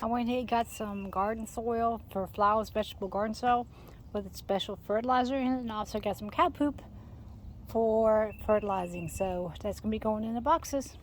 went ahead and got some garden soil for flowers, vegetable garden soil with a special fertilizer in it, and also got some cow poop for fertilizing. So that's going to be going in the boxes.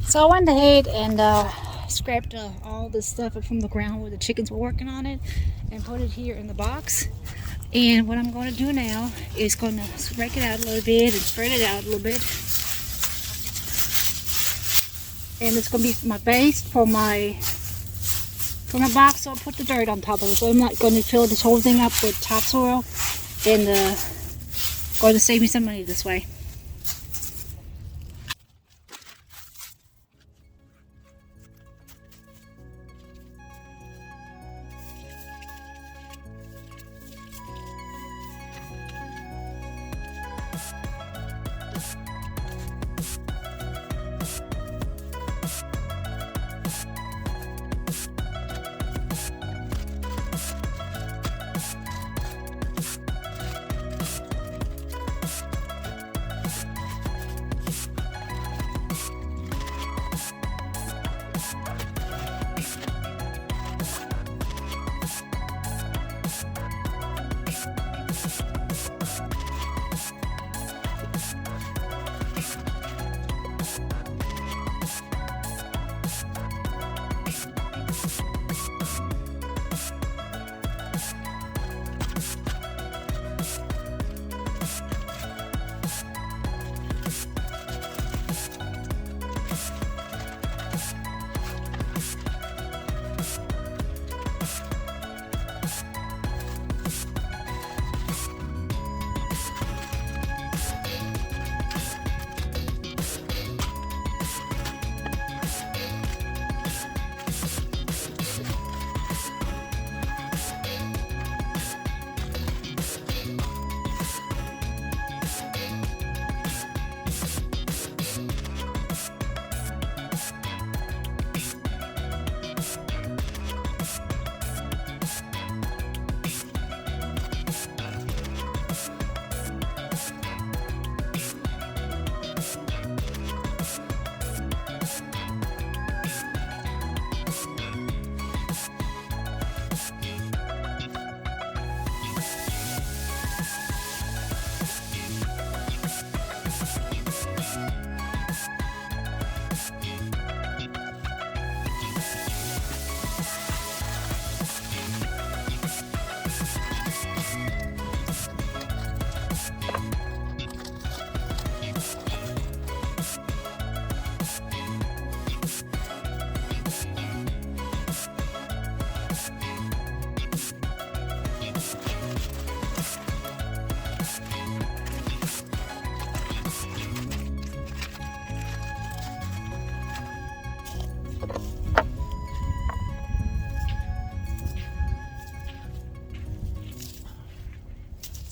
So I went ahead and scraped all the stuff up from the ground where the chickens were working on it and put it here in the box. And what I'm going to do now is going to rake it out a little bit and spread it out a little bit. And it's going to be my base for my box, so I'll put the dirt on top of it. So I'm not going to fill this whole thing up with topsoil, and going to save me some money this way.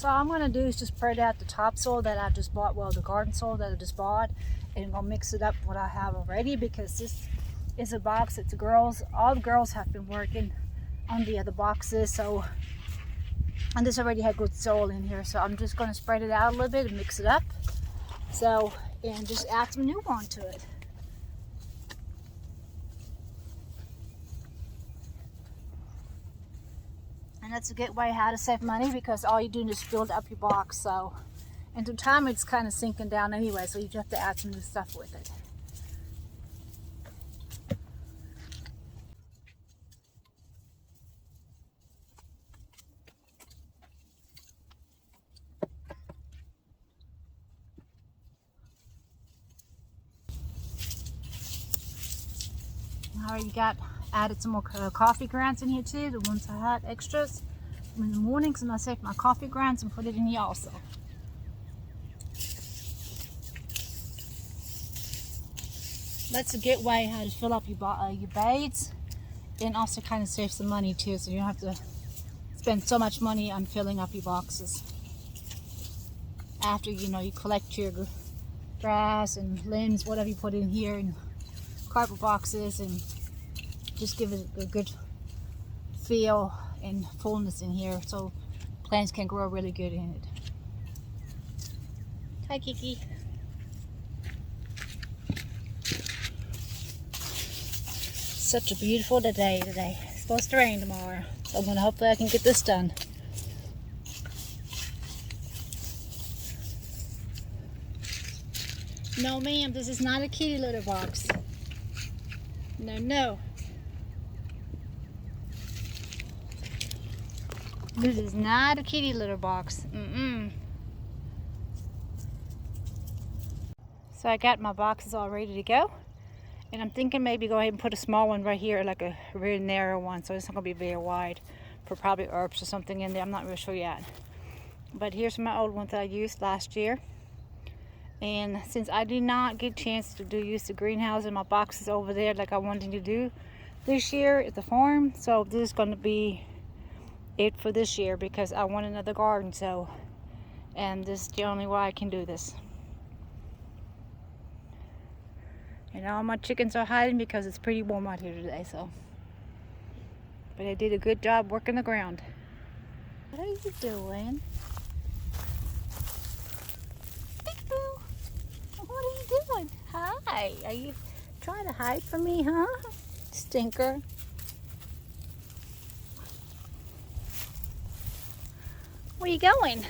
So all I'm going to do is just spread out the topsoil that I just bought, well, the garden soil that I just bought, and I'm going to mix it up with what I have already, because this is a box that the girls, all the girls have been working on the other boxes, so, and this already had good soil in here, so I'm just going to spread it out a little bit and mix it up, so, and just add some new one to it. And that's a good way how to save money, because all you're doing is build up your box. So, and through time it's kind of sinking down anyway, so you just have to add some new stuff with it. I already added some more coffee grounds in here too, the ones I had extras in the mornings, and I saved my coffee grounds and put it in here also. That's a good way how to fill up your beds, and also kind of save some money too, so you don't have to spend so much money on filling up your boxes after you collect your grass and limbs, whatever you put in here, and cardboard boxes, and just give it a good feel and fullness in here, so plants can grow really good in it. Hi, Kiki. Such a beautiful day today. It's supposed to rain tomorrow, so I'm gonna hopefully I can get this done. No, ma'am, this is not a kitty litter box. No, no. This is not a kitty litter box. So I got my boxes all ready to go. And I'm thinking maybe go ahead and put a small one right here, like a really narrow one, so it's not going to be very wide, for probably herbs or something in there. I'm not really sure yet. But here's my old one that I used last year. And since I did not get a chance to use the greenhouse and my boxes over there like I wanted to do this year at the farm, so this is going to be it for this year, because I want another garden, so, and this is the only way I can do this. And all my chickens are hiding because it's pretty warm out here today, so. But I did a good job working the ground. What are you doing? Peek-boo! What are you doing? Hi! Are you trying to hide from me, huh? Stinker. Where are you going?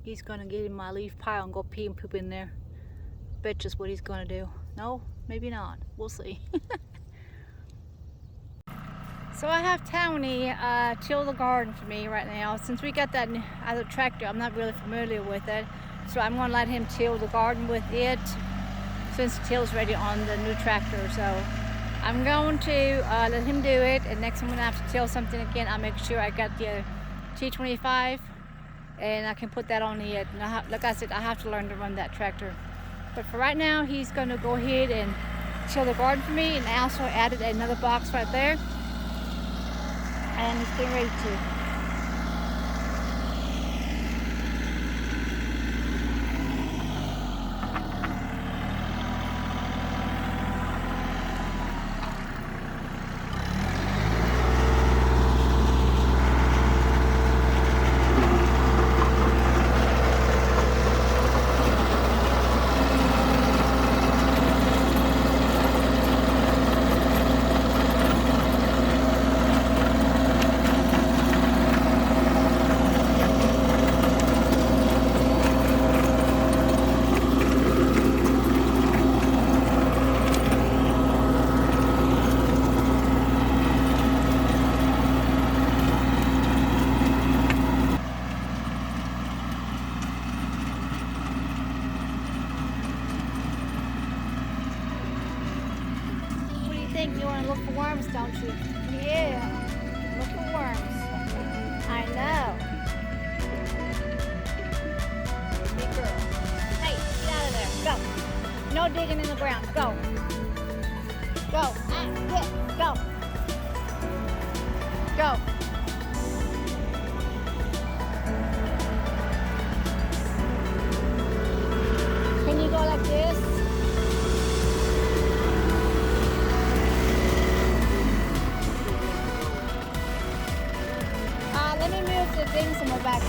He's gonna get in my leaf pile and go pee and poop in there. Bet just what he's gonna do. No, maybe not. We'll see. So I have Tony till the garden for me right now. Since we got that other tractor, I'm not really familiar with it. So I'm gonna let him till the garden with it, since the till's ready on the new tractor. So I'm going to let him do it, and next time when I have to till something again, I'll make sure I got the T25 and I can put that on it. And like I said, I have to learn to run that tractor. But for right now, he's going to go ahead and till the garden for me, and I also added another box right there, and he's getting ready to. You want to look for worms, don't you? Yeah, look for worms. I know. Big girl. Hey, get out of there. Go. No digging in the ground. Go. Go. Get. Go. Go. Can you go like this? Let me move the things in the back.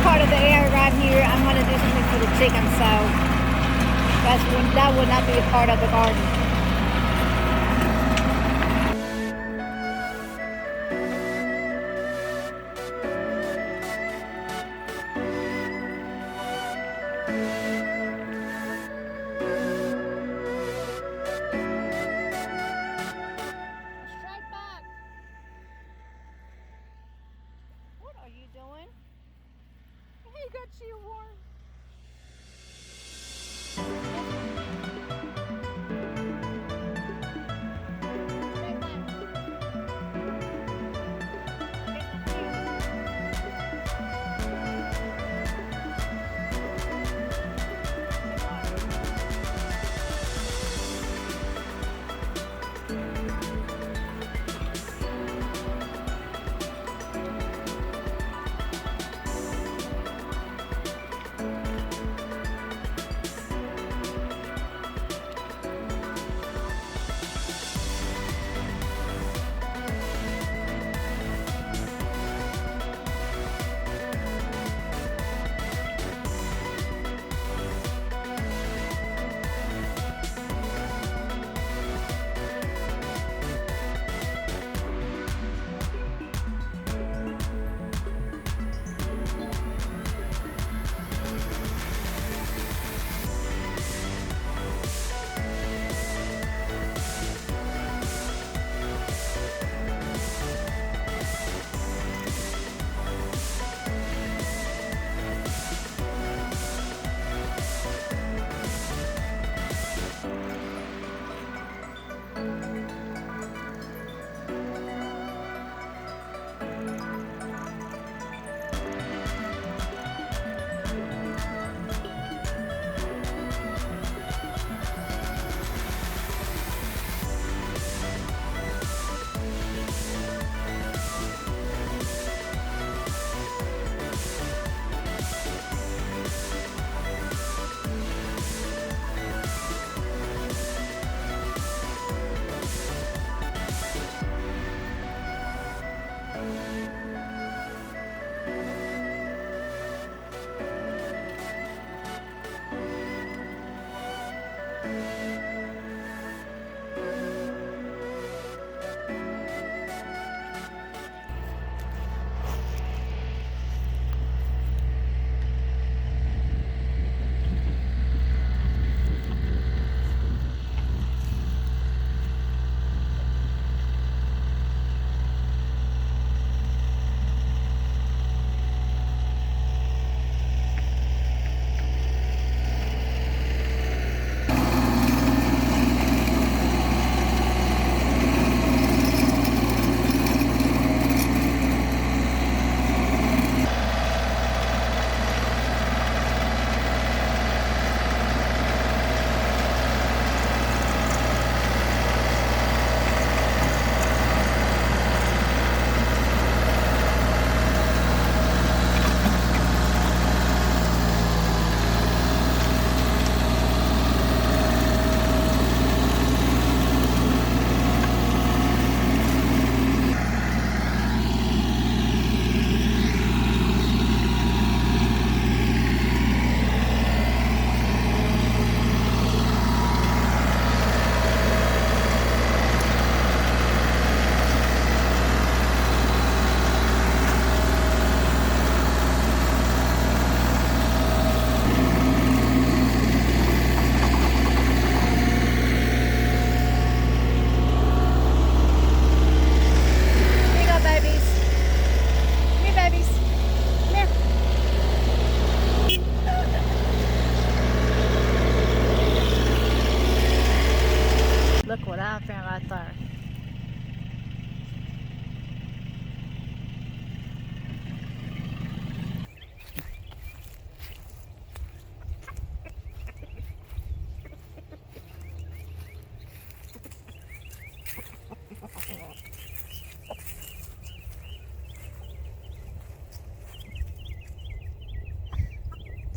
Part of the area right here, I'm going to do something for the chickens, so that would not be a part of the garden. Straight back. What are you doing? He got you warm.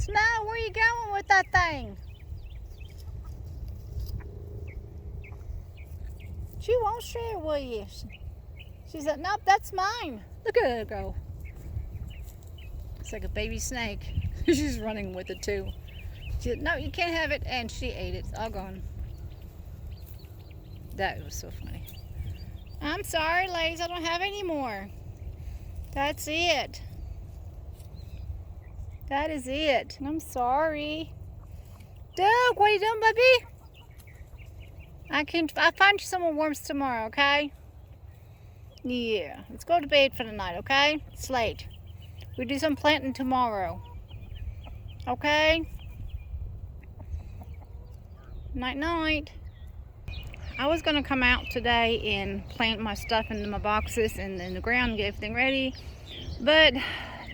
Snow, where you going with that thing? She won't share with you. She said, nope, that's mine. Look at her go. It's like a baby snake. She's running with it too. She said, no, you can't have it. And she ate it. It's all gone. That was so funny. I'm sorry, ladies. I don't have any more. That's it. That is it. I'm sorry. Duke, what are you doing, baby? I'll find you some more worms tomorrow, okay? Yeah. Let's go to bed for the night, okay? It's late. We do some planting tomorrow. Okay? Night night. I was gonna come out today and plant my stuff into my boxes and in the ground and get everything ready, but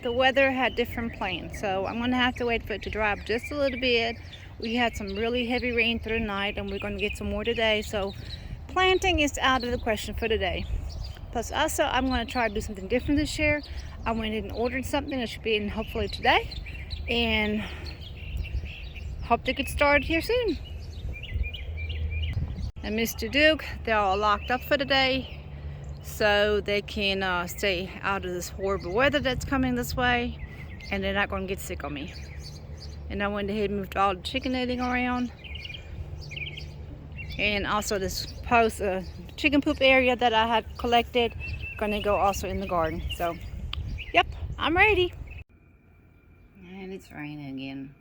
the weather had different plans, so I'm gonna have to wait for it to dry up just a little bit. We had some really heavy rain through the night and we're gonna get some more today, so planting is out of the question for today. Plus also I'm gonna try to do something different this year. I went in and ordered something that should be in hopefully today, and hope to get started here soon. And Mr. Duke, they're all locked up for the day so they can stay out of this horrible weather that's coming this way, and they're not going to get sick on me. And I went ahead and moved all the chicken netting around, and also this chicken poop area that I had collected going to go also in the garden. So yep, I'm ready. And it's raining again.